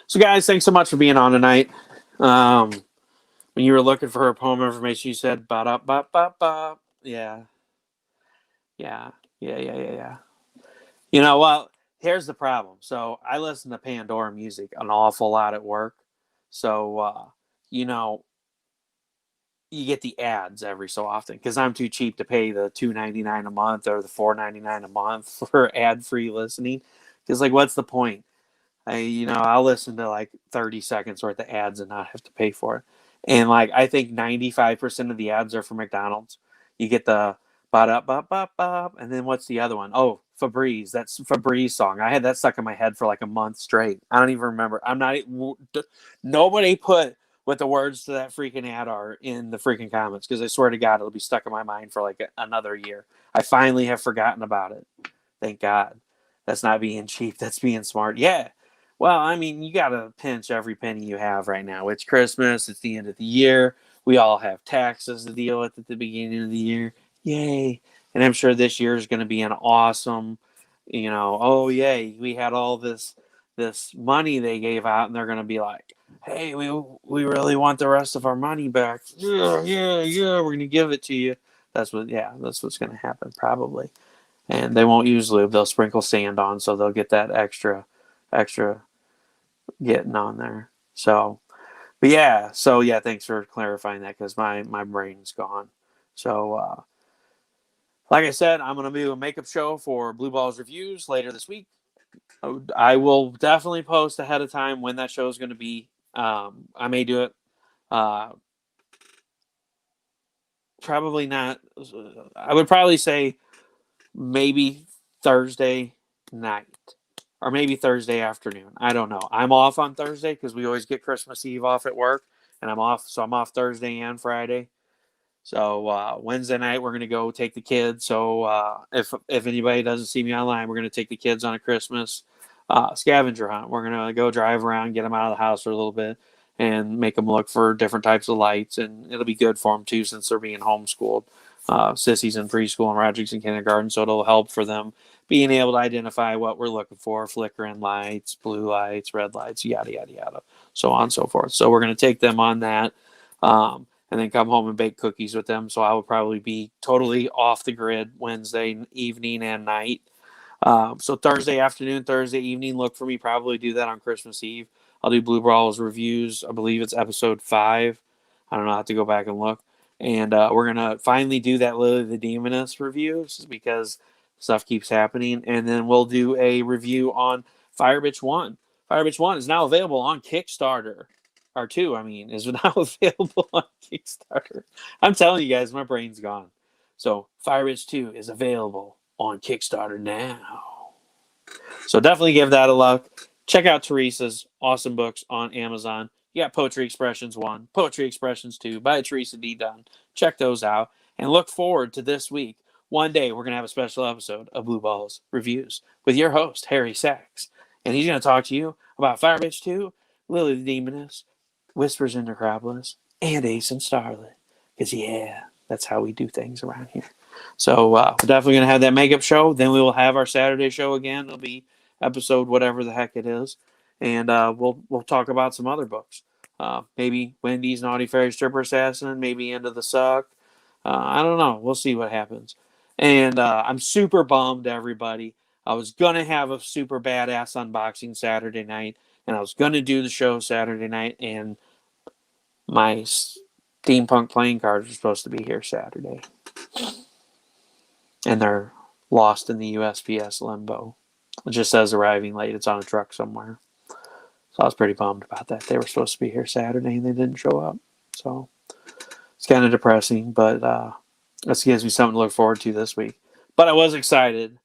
So, guys, thanks so much for being on tonight. When you were looking for her poem information, you said "ba da ba ba ba." Yeah. You know, well, here's the problem. So I listen to Pandora music an awful lot at work. So, you know, you get the ads every so often because I'm too cheap to pay the $2.99 a month or the $4.99 a month for ad-free listening. Because, like, what's the point? I'll listen to like 30 seconds worth of ads and not have to pay for it. And like, I think 95% of the ads are for McDonald's. You get the ba da ba ba ba, and then what's the other one? Oh, Febreze. That's Febreze song. I had that stuck in my head for like a month straight. I don't even remember. Nobody put what the words to that freaking ad are in the freaking comments because I swear to God, it'll be stuck in my mind for like another year. I finally have forgotten about it. Thank God. That's not being cheap. That's being smart. Yeah. Well, I mean, you got to pinch every penny you have right now. It's Christmas. It's the end of the year. We all have taxes to deal with at the beginning of the year. Yay. And I'm sure this year is going to be an awesome, oh, yay. We had all this money they gave out, and they're going to be like, hey, we really want the rest of our money back. Yeah. We're going to give it to you. That's what's going to happen probably. And they won't use lube. They'll sprinkle sand on, so they'll get that extra getting on there. So, but yeah. So yeah, thanks for clarifying that because my brain's gone. So, like I said, I'm gonna do a makeup show for Blue Balls Reviews later this week. I will definitely post ahead of time when that show is going to be. I may do it. Probably not. I would probably say maybe Thursday night or maybe Thursday afternoon. I don't know. I'm off on Thursday because we always get Christmas Eve off at work, and I'm off. So I'm off Thursday and Friday. So Wednesday night we're gonna go take the kids. So if anybody doesn't see me online, we're gonna take the kids on a Christmas scavenger hunt. We're gonna go drive around, get them out of the house for a little bit, and make them look for different types of lights. And it'll be good for them too, since they're being homeschooled. Sissy's in preschool and Roderick's in kindergarten, so it'll help for them being able to identify what we're looking for: flickering lights, blue lights, red lights, yada yada yada, so on and so forth. So we're gonna take them on that. And then come home and bake cookies with them. So I will probably be totally off the grid Wednesday evening and night. So Thursday afternoon, Thursday evening, look for me. Probably do that on Christmas Eve. I'll do Blue Balls reviews. I believe it's episode 5. I don't know. I have to go back and look. And we're going to finally do that Lily the Demoness review because stuff keeps happening. And then we'll do a review on Fire Bitch 1. Fire Bitch 1 is now available on Kickstarter. Or 2, I mean, is now available on Kickstarter. I'm telling you guys, my brain's gone. So Fire Bitch 2 is available on Kickstarter now. So definitely give that a look. Check out Teresa's awesome books on Amazon. You got Poetry Expressions 1, Poetry Expressions 2 by Teresa D Dunn. Check those out. And look forward to this week. One day we're going to have a special episode of Blue Balls Reviews with your host, Harry Sachs. And he's going to talk to you about Fire Bitch 2, Lily the Demoness, Whispers in Necropolis, and Ace and Starlet. Because, yeah, that's how we do things around here. So we're definitely going to have that makeup show. Then we will have our Saturday show again. It'll be episode, whatever the heck it is, and we'll talk about some other books. Maybe Wendy's Naughty Fairy Stripper Assassin, maybe End of the Suck. I don't know. We'll see what happens. And I'm super bummed, everybody. I was going to have a super badass unboxing Saturday night, and I was going to do the show Saturday night, and my steampunk playing cards are supposed to be here Saturday. And they're lost in the USPS limbo. It just says arriving late. It's on a truck somewhere. So I was pretty bummed about that. They were supposed to be here Saturday, and they didn't show up. So it's kind of depressing, but this gives me something to look forward to this week. But I was excited.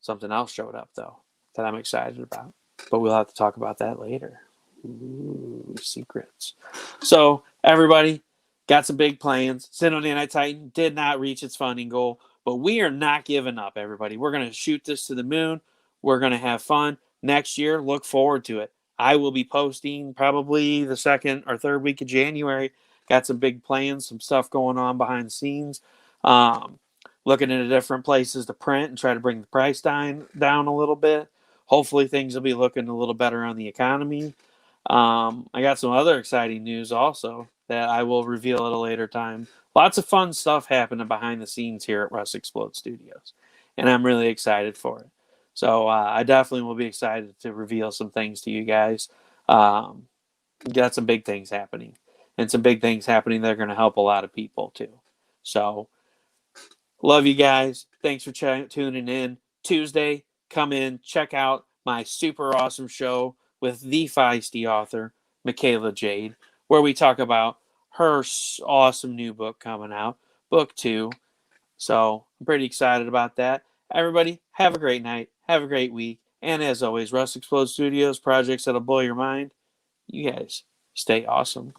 Something else showed up, though, that I'm excited about. But we'll have to talk about that later. Ooh, secrets. So, everybody, got some big plans. Sin on the Anti-Titan did not reach its funding goal, but we are not giving up, everybody. We're going to shoot this to the moon. We're going to have fun. Next year, look forward to it. I will be posting probably the second or third week of January. Got some big plans, some stuff going on behind the scenes. Looking into different places to print and try to bring the price down a little bit. Hopefully things will be looking a little better on the economy. I got some other exciting news also that I will reveal at a later time. Lots of fun stuff happening behind the scenes here at Russ Explode Studios, and I'm really excited for it. So I definitely will be excited to reveal some things to you guys. Got some big things happening, and some big things happening that are going to help a lot of people too. So love you guys. Thanks for tuning in. Tuesday, come in, check out my super awesome show with the feisty author, Michaela Jade, where we talk about her awesome new book coming out, book 2. So I'm pretty excited about that. Everybody, have a great night. Have a great week. And as always, Russ Explode Studios, projects that'll blow your mind. You guys stay awesome.